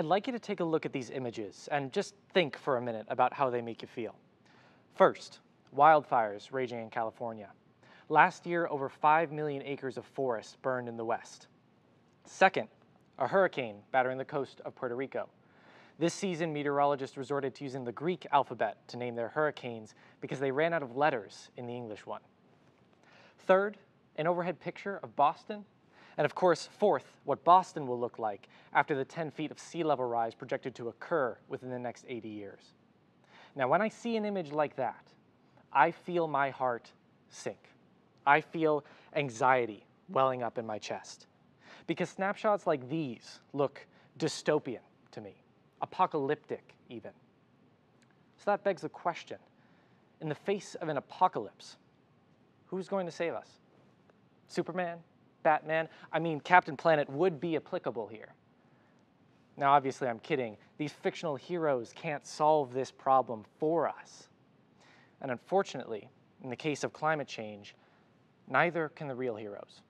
I'd like you to take a look at these images and just think for a minute about how they make you feel. First, wildfires raging in California. Last year, over 5 million acres of forest burned in the West. Second, a hurricane battering the coast of Puerto Rico. This season, meteorologists resorted to using the Greek alphabet to name their hurricanes because they ran out of letters in the English one. Third, an overhead picture of Boston. And of course, fourth, what Boston will look like after the 10 feet of sea level rise projected to occur within the next 80 years. Now, when I see an image like that, I feel my heart sink. I feel anxiety welling up in my chest. Because snapshots like these look dystopian to me, apocalyptic even. So that begs the question, in the face of an apocalypse, who's going to save us? Superman? Batman? I mean, Captain Planet would be applicable here. Now, obviously, I'm kidding. These fictional heroes can't solve this problem for us. And unfortunately, in the case of climate change, neither can the real heroes.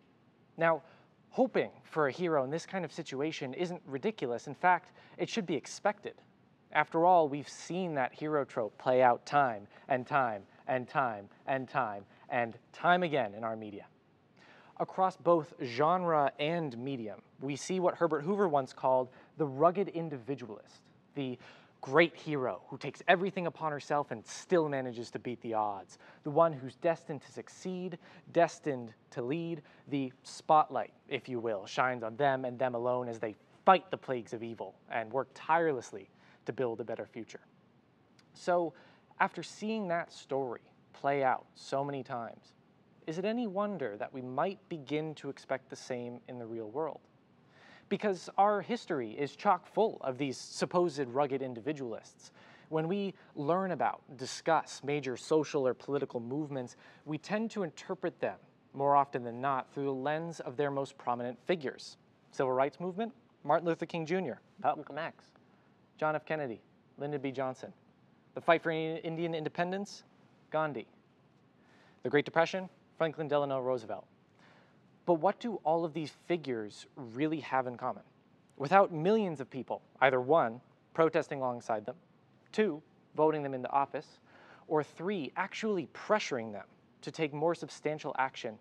Now, hoping for a hero in this kind of situation isn't ridiculous. In fact, it should be expected. After all, we've seen that hero trope play out time and time and time and time and time again in our media. Across both genre and medium, we see what Herbert Hoover once called the rugged individualist, the great hero who takes everything upon herself and still manages to beat the odds, the one who's destined to succeed, destined to lead. The spotlight, if you will, shines on them and them alone as they fight the plagues of evil and work tirelessly to build a better future. So, after seeing that story play out so many times, is it any wonder that we might begin to expect the same in the real world? Because our history is chock full of these supposed rugged individualists. When we learn about, discuss major social or political movements, we tend to interpret them, more often than not, through the lens of their most prominent figures. Civil rights movement, Martin Luther King Jr., Malcolm X, John F. Kennedy, Lyndon B. Johnson. The fight for Indian independence, Gandhi. The Great Depression, Franklin Delano Roosevelt. But what do all of these figures really have in common? Without millions of people, either one, protesting alongside them, two, voting them into office, or three, actually pressuring them to take more substantial action,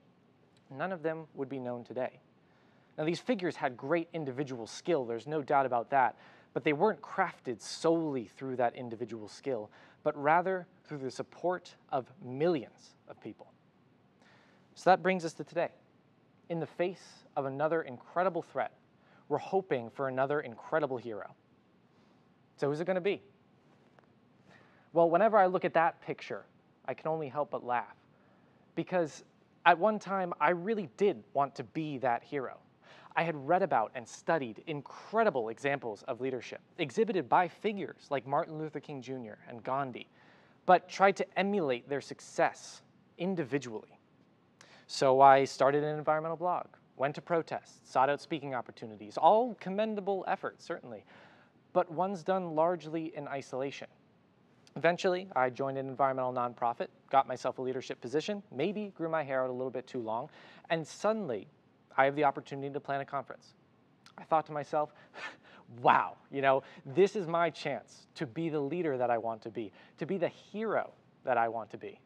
none of them would be known today. Now, these figures had great individual skill, there's no doubt about that, but they weren't crafted solely through that individual skill, but rather through the support of millions of people. So that brings us to today. In the face of another incredible threat, we're hoping for another incredible hero. So who's it going to be? Well, whenever I look at that picture, I can only help but laugh. Because at one time, I really did want to be that hero. I had read about and studied incredible examples of leadership, exhibited by figures like Martin Luther King Jr. and Gandhi, but tried to emulate their success individually. So I started an environmental blog, went to protests, sought out speaking opportunities, all commendable efforts, certainly, but ones done largely in isolation. Eventually, I joined an environmental nonprofit, got myself a leadership position, maybe grew my hair out a little bit too long, and suddenly I have the opportunity to plan a conference. I thought to myself, wow, this is my chance to be the leader that I want to be the hero that I want to be.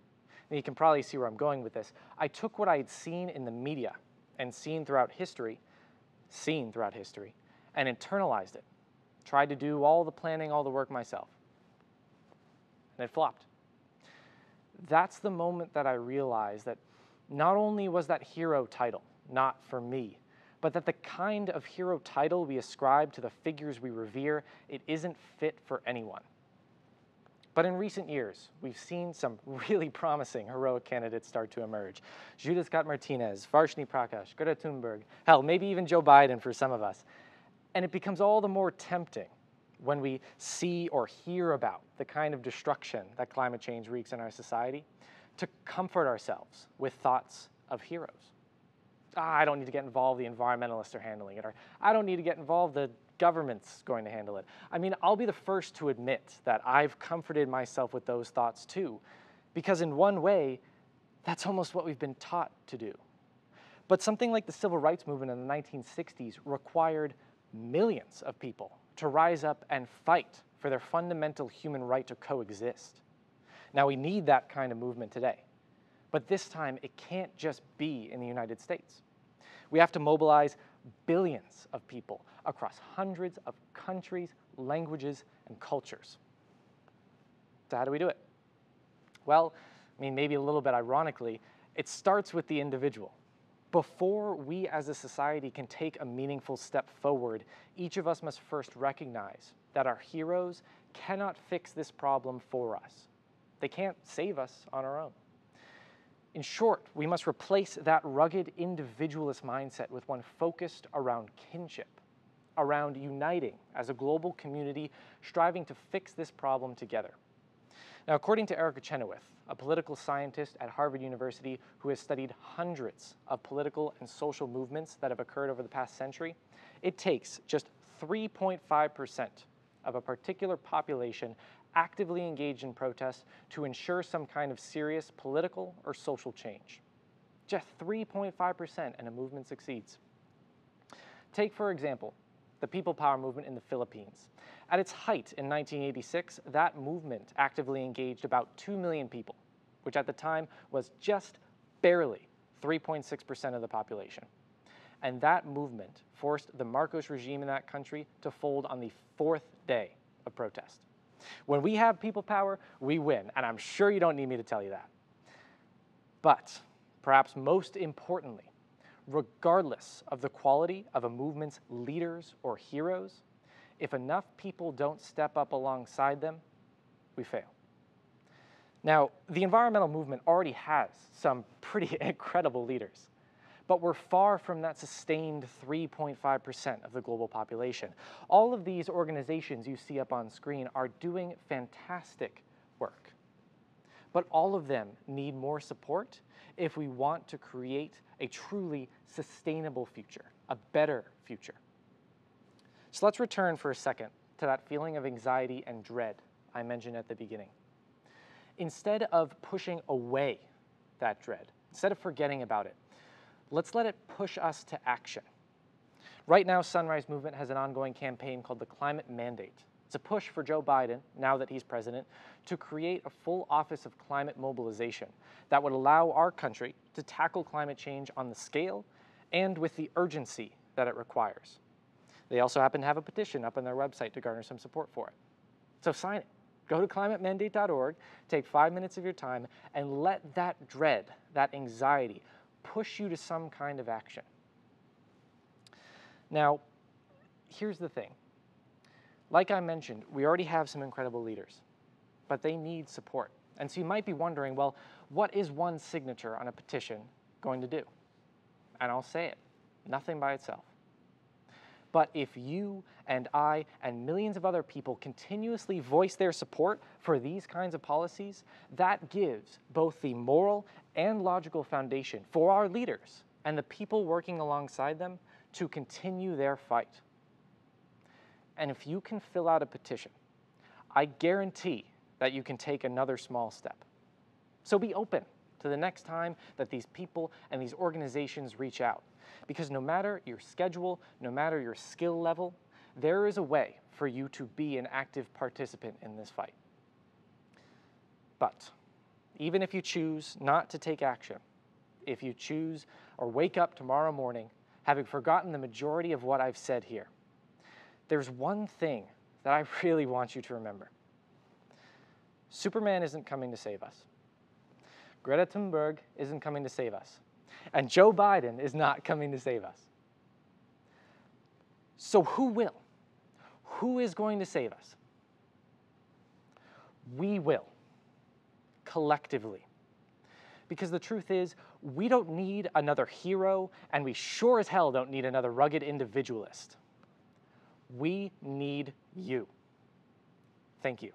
And you can probably see where I'm going with this. I took what I had seen in the media and seen throughout history, and internalized it. Tried to do all the planning, all the work myself. And it flopped. That's the moment that I realized that not only was that hero title not for me, but that the kind of hero title we ascribe to the figures we revere, it isn't fit for anyone. But in recent years, we've seen some really promising heroic candidates start to emerge. Judith Scott-Martinez, Varshni Prakash, Greta Thunberg, hell, maybe even Joe Biden for some of us. And it becomes all the more tempting when we see or hear about the kind of destruction that climate change wreaks in our society to comfort ourselves with thoughts of heroes. I don't need to get involved, the environmentalists are handling it, or I don't need to get involved, the government's going to handle it. I mean, I'll be the first to admit that I've comforted myself with those thoughts too, because in one way, that's almost what we've been taught to do. But something like the civil rights movement in the 1960s required millions of people to rise up and fight for their fundamental human right to coexist. Now, we need that kind of movement today, but this time it can't just be in the United States. We have to mobilize billions of people across hundreds of countries, languages, and cultures. So how do we do it? Well, I mean, maybe a little bit ironically, it starts with the individual. Before we as a society can take a meaningful step forward, each of us must first recognize that our heroes cannot fix this problem for us. They can't save us on our own. In short, we must replace that rugged individualist mindset with one focused around kinship, around uniting as a global community, striving to fix this problem together. Now, according to Erica Chenoweth, a political scientist at Harvard University who has studied hundreds of political and social movements that have occurred over the past century, it takes just 3.5% of a particular population actively engaged in protests to ensure some kind of serious political or social change. Just 3.5% and a movement succeeds. Take, for example, the People Power movement in the Philippines. At its height in 1986, that movement actively engaged about 2 million people, which at the time was just barely 3.6% of the population. And that movement forced the Marcos regime in that country to fold on the 4th day of protest. When we have people power, we win, and I'm sure you don't need me to tell you that. But perhaps most importantly, regardless of the quality of a movement's leaders or heroes, if enough people don't step up alongside them, we fail. Now, the environmental movement already has some pretty incredible leaders, but we're far from that sustained 3.5% of the global population. All of these organizations you see up on screen are doing fantastic work, but all of them need more support if we want to create a truly sustainable future, a better future. So let's return for a second to that feeling of anxiety and dread I mentioned at the beginning. Instead of pushing away that dread, instead of forgetting about it, let's let it push us to action. Right now, Sunrise Movement has an ongoing campaign called the Climate Mandate. It's a push for Joe Biden, now that he's president, to create a full Office of Climate Mobilization that would allow our country to tackle climate change on the scale and with the urgency that it requires. They also happen to have a petition up on their website to garner some support for it. So sign it. Go to climatemandate.org, take 5 minutes of your time, and let that dread, that anxiety, push you to some kind of action. Now, here's the thing. Like I mentioned, we already have some incredible leaders, but they need support. And so you might be wondering, well, what is one signature on a petition going to do? And I'll say it, nothing by itself. But if you and I and millions of other people continuously voice their support for these kinds of policies, that gives both the moral and logical foundation for our leaders and the people working alongside them to continue their fight. And if you can fill out a petition, I guarantee that you can take another small step. So be open to the next time that these people and these organizations reach out. Because no matter your schedule, no matter your skill level, there is a way for you to be an active participant in this fight. But even if you choose not to take action, if you choose or wake up tomorrow morning having forgotten the majority of what I've said here, there's one thing that I really want you to remember. Superman isn't coming to save us. Greta Thunberg isn't coming to save us. And Joe Biden is not coming to save us. So who will? Who is going to save us? We will, collectively. Because the truth is, we don't need another hero, and we sure as hell don't need another rugged individualist. We need you. Thank you.